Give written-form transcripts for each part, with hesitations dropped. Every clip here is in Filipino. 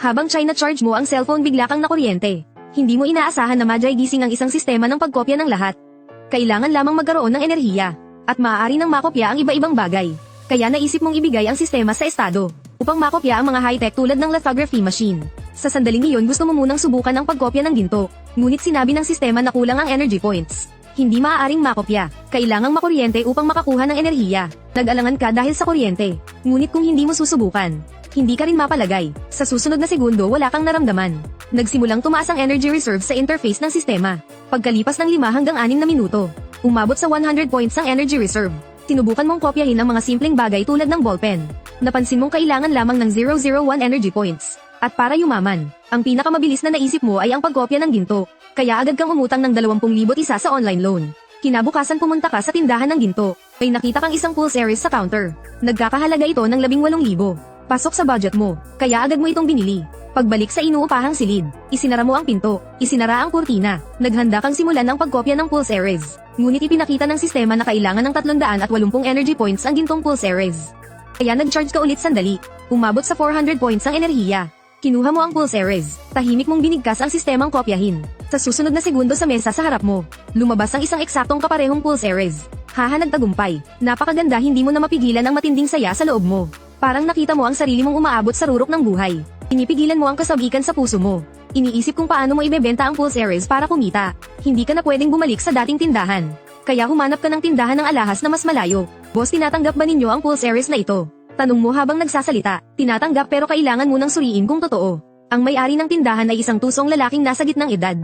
Habang charge mo ang cellphone bigla kang nakuryente. Hindi mo inaasahan na madyay gising ang isang sistema ng pagkopya ng lahat. Kailangan lamang magkaroon ng enerhiya. At maaari nang makopya ang iba-ibang bagay. Kaya naisip mong ibigay ang sistema sa estado. Upang makopya ang mga high-tech tulad ng lithography machine. Sa sandaling iyon gusto mo munang subukan ang pagkopya ng ginto. Ngunit sinabi ng sistema na kulang ang energy points. Hindi maaaring makopya. Kailangang makuryente upang makakuha ng enerhiya. Nag-alangan ka dahil sa kuryente. Ngunit kung hindi mo susubukan, hindi ka rin mapalagay. Sa susunod na segundo wala kang naramdaman. Nagsimulang tumaas ang energy reserve sa interface ng sistema. Pagkalipas ng 5 hanggang 6 na minuto, umabot sa 100 points ang energy reserve. Sinubukan mong kopyahin ang mga simpleng bagay tulad ng ballpen. Napansin mong kailangan lamang ng 001 energy points. At para yumaman, ang pinakamabilis na naisip mo ay ang pagkopya ng ginto. Kaya agad kang umutang ng 20,000 isa sa online loan. Kinabukasan pumunta ka sa tindahan ng ginto. May nakita kang isang pulse Aries sa counter. Nagkakahalaga ito ng 18,000. Pasok sa budget mo, kaya agad mo itong binili. Pagbalik sa inuupahang silid, isinara mo ang pinto, isinara ang kurtina. Naghanda kang simulan ng pagkopya ng pulse Aries. Ngunit ipinakita ng sistema na kailangan ng 380 energy points ang gintong pulse Aries. Kaya nag-charge ka ulit sandali. Umabot sa 400 points ang enerhiya. Kinuha mo ang pulse Aries. Tahimik mong binigkas ang sistemang kopyahin. Sa susunod na segundo sa mesa sa harap mo, lumabas ang isang eksaktong kaparehong pulse Aries. Haha, nagtagumpay. Napakaganda, hindi mo na mapigilan ang matinding saya sa loob mo. Parang nakita mo ang sarili mong umaabot sa rurok ng buhay. Pinipigilan mo ang kasabikan sa puso mo. Iniisip kung paano mo ibebenta ang pulse Aries para kumita. Hindi ka na pwedeng bumalik sa dating tindahan. Kaya humanap ka ng tindahan ng alahas na mas malayo. Boss, tinatanggap ba ninyo ang pulse Aries na ito? Tanong mo habang nagsasalita. Tinatanggap, pero kailangan mo nang suriin kung totoo. Ang may-ari ng tindahan ay isang tusong lalaking nasa gitnang edad.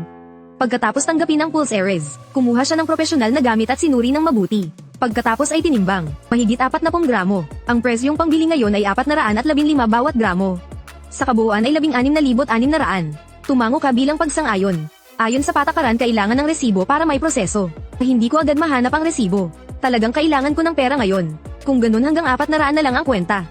Pagkatapos tanggapin ang pulse Aries, kumuha siya ng profesional na gamit at sinuri ng mabuti. Pagkatapos ay tinimbang, mahigit 40 gramo. Ang presyong pangbili ngayon ay 415 bawat gramo. Sa kabuuan ay 16,600. Tumango ka bilang pagsang-ayon. Ayon sa patakaran, kailangan ng resibo para may proseso. Hindi ko agad mahanap ang resibo. Talagang kailangan ko ng pera ngayon. Kung ganun hanggang 400 na lang ang kwenta.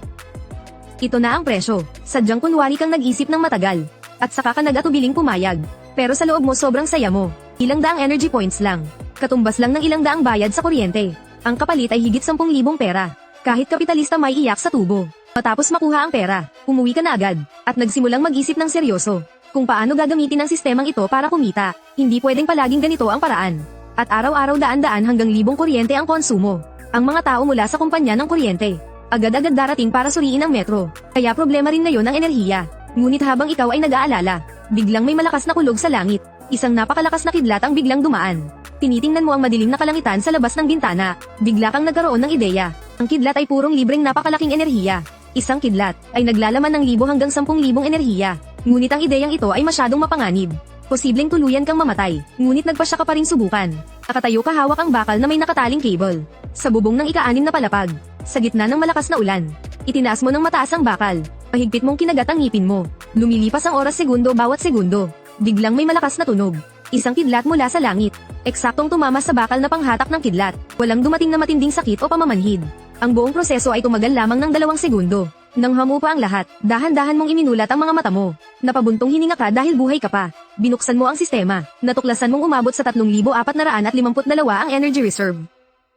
Ito na ang presyo. Sadyang kunwari kang nag-isip ng matagal. At saka ka nag-atubiling pumayag. Pero sa loob mo sobrang saya mo. Ilang daang energy points lang. Katumbas lang ng ilang daang bayad sa kuryente. Ang kapalit ay higit 10,000 pera. Kahit kapitalista may iyak sa tubo. Matapos makuha ang pera, umuwi ka na agad. At nagsimulang mag-isip ng seryoso. Kung paano gagamitin ang sistemang ito para kumita. Hindi pwedeng palaging ganito ang paraan. At araw-araw daan-daan hanggang libong kuryente ang konsumo. Ang mga tao mula sa kumpanya ng kuryente. Agad-agad darating para suriin ang metro. Kaya problema rin ngayon ang enerhiya. Ngunit habang ikaw ay nag-aalala, biglang may malakas na kulog sa langit. Isang napakalakas na kidlat ang biglang dumaan. Tinitingnan mo ang madilim na kalangitan sa labas ng bintana. Bigla kang nagkaroon ng ideya. Ang kidlat ay purong libreng napakalaking enerhiya. Isang kidlat ay naglalaman ng 1,000 hanggang 10,000 enerhiya. Ngunit ang ideyang ito ay masyadong mapanganib. Posibleng tuluyan kang mamatay, ngunit nagpasya ka pa rin subukan. Nakatayo ka, hawak ang bakal na may nakataling cable. Sa bubong ng ika-6 na palapag, sa gitna ng malakas na ulan, itinaas mo ng mataas ang bakal. Mahigpit mong kinagat ang ngipin mo. Lumilipas ang oras, segundo bawat segundo. Biglang may malakas na tunog. Isang kidlat mula sa langit. Eksaktong tumama sa bakal na panghatak ng kidlat. Walang dumating na matinding sakit o pamamanhid. Ang buong proseso ay tumagal lamang ng 2 segundo. Nang hamupa ang lahat, dahan-dahan mong iminulat ang mga mata mo. Napabuntong hininga ka dahil buhay ka pa. Binuksan mo ang sistema. Natuklasan mong umabot sa 3,452 ang energy reserve.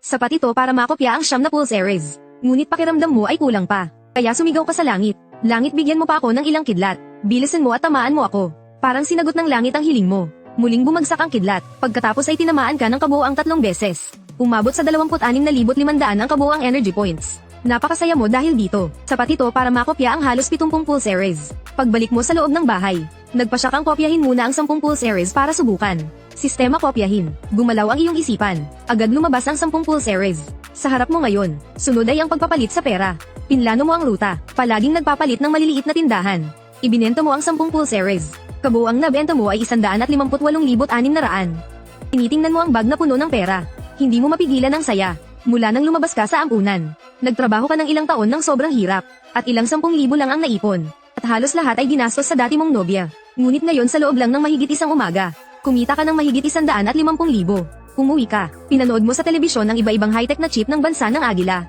Sapat ito para makopya ang 9 na pulse Aries. Ngunit pakiramdam mo ay kulang pa. Kaya sumigaw ka sa langit. Langit, bigyan mo pa ako ng ilang kidlat. Bilisan mo at tamaan mo ako. Parang sinagot ng langit ang hiling mo. Muling bumagsak ang kidlat. Pagkatapos ay tinamaan ka ng kabuuang 3 beses. Umabot sa 26,500 ang kabuuang energy points. Napakasaya mo dahil dito. Sapat ito para makopya ang halos 70 pulse Aries. Pagbalik mo sa loob ng bahay, nagpasya kang kopyahin muna ang 10 pulse Aries para subukan. Sistema kopyahin. Gumalaw ang iyong isipan. Agad lumabas ang 10 pulse Aries. Sa harap mo ngayon, sunod ay ang pagpapalit sa pera. Pinlano mo ang ruta. Palaging nagpapalit ng maliliit na tindahan. Ibinenta mo ang 10 pulse Aries. Kabuuang nabenta mo ay 158,600. Tinitingnan mo ang bag na puno ng pera. Hindi mo mapigilan ang saya. Mula nang lumabas ka sa ampunan, nagtrabaho ka ng ilang taon ng sobrang hirap, at ilang 10,000 lang ang naipon. At halos lahat ay ginastos sa dati mong nobya. Ngunit ngayon sa loob lang ng mahigit isang umaga, kumita ka ng mahigit 150,000. Umuwi ka, pinanood mo sa telebisyon ang iba-ibang high-tech na chip ng bansa ng Agila.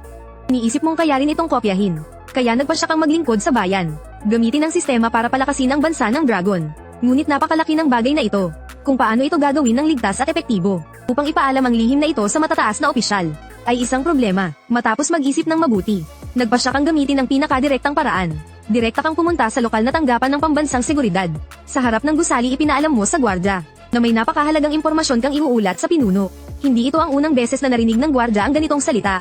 Iniisip mong kaya rin itong kopyahin. Kaya nagpasya kang maglingkod sa bayan. Gamitin ang sistema para palakasin ang bansa ng Dragon. Ngunit napakalaki ng bagay na ito. Kung paano ito gagawin ng ligtas at epektibo, upang ipaalam ang lihim na ito sa matataas na opisyal, ay isang problema. Matapos mag-isip ng mabuti, nagpasya kang gamitin ang pinakadirektang paraan. Direkta kang pumunta sa lokal na tanggapan ng pambansang seguridad. Sa harap ng gusali ipinaalam mo sa gwardya na may napakahalagang impormasyon kang iuulat sa pinuno. Hindi ito ang unang beses na narinig ng gwardya ang ganitong salita.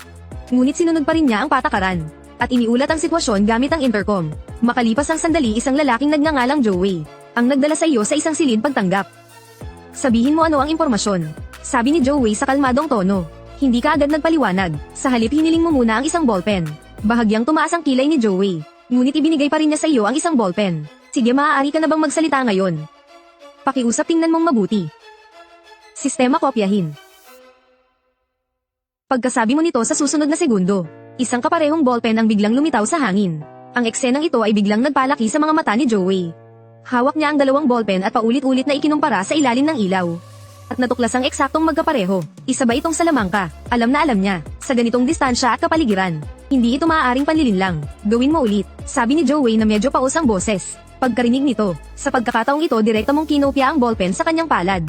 Ngunit sinunod pa rin niya ang patakaran at iniulat ang sitwasyon gamit ang intercom. Makalipas ang sandali, isang lalaking nagngangalang Joey ang nagdala sa iyo sa isang silid pagtanggap. Sabihin mo ano ang impormasyon, sabi ni Joey sa kalmadong tono. Hindi ka agad nagpaliwanag, sa halip hiniling mo muna ang isang ballpen. Bahagyang tumaas ang kilay ni Joey, ngunit ibinigay pa rin niya sa iyo ang isang ballpen. Sige, maaari ka na bang magsalita ngayon? Pakiusap, tingnan mong mabuti. Sistema kopyahin. Pagkasabi mo nito sa susunod na segundo, isang kaparehong ballpen ang biglang lumitaw sa hangin. Ang eksenang ito ay biglang nagpalaki sa mga mata ni Joey. Hawak niya ang dalawang ballpen at paulit-ulit na ikinumpara sa ilalim ng ilaw. At natuklasang eksaktong magkapareho. Isa ba itong salamangka? Alam na alam niya, sa ganitong distansya at kapaligiran, hindi ito maaaring panlilinlang. Gawin mo ulit, sabi ni Joey na medyo paus ang boses. Pagkarinig nito, sa pagkakataong ito direkta mong kinopya ang ballpen sa kanyang palad.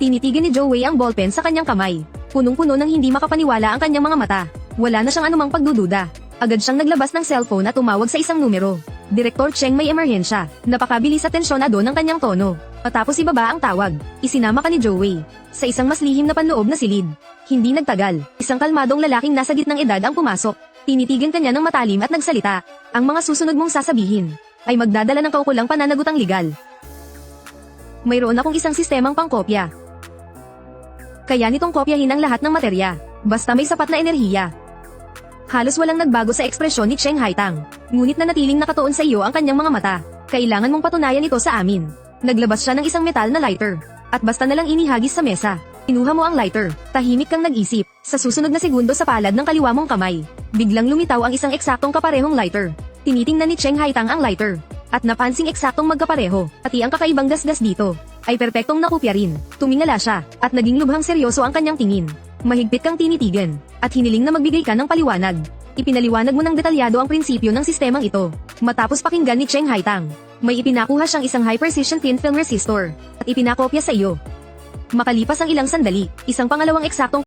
Tinitigan ni Joey ang ballpen sa kanyang kamay. Punong-puno ng hindi makapaniwala ang kanyang mga mata. Wala na siyang anumang pagdududa. Agad siyang naglabas ng cellphone at tumawag sa isang numero. Direktor Cheng, may emerhensya. Napakabilis at tensyonado ng kanyang tono. Matapos ibaba ang tawag, isinama ka ni Joey sa isang mas lihim na panloob na silid. Hindi nagtagal, isang kalmadong lalaking nasa gitnang edad ang pumasok. Tinitigan kanya ng matalim at nagsalita. Ang mga susunod mong sasabihin ay magdadala ng kaukulang pananagutang legal. Mayroon akong isang sistemang pangkopya. Kaya nitong kopyahin ang lahat ng materya, basta may sapat na enerhiya. Halos walang nagbago sa ekspresyon ni Cheng Haitang, ngunit nanatiling nakatuon sa iyo ang kanyang mga mata. Kailangan mong patunayan ito sa amin. Naglabas siya ng isang metal na lighter, at basta nalang inihagis sa mesa. Kinuha mo ang lighter, tahimik kang nag-isip. Sa susunod na segundo sa palad ng kaliwa mong kamay, biglang lumitaw ang isang eksaktong kaparehong lighter. Tinitingnan ni Cheng Haitang ang lighter, at napansing eksaktong magkapareho, pati ang kakaibang gasgas dito ay perpektong nakopya rin. Tumingala siya, at naging lubhang seryoso ang kanyang tingin. Mahigpit kang tinitigan, at hiniling na magbigay ka ng paliwanag. Ipinaliwanag mo ng detalyado ang prinsipyo ng sistemang ito. Matapos pakinggan ni Cheng Haitang, may ipinakuha siyang isang high-precision thin film resistor, at ipinakopya sa iyo. Makalipas ang ilang sandali, isang pangalawang eksaktong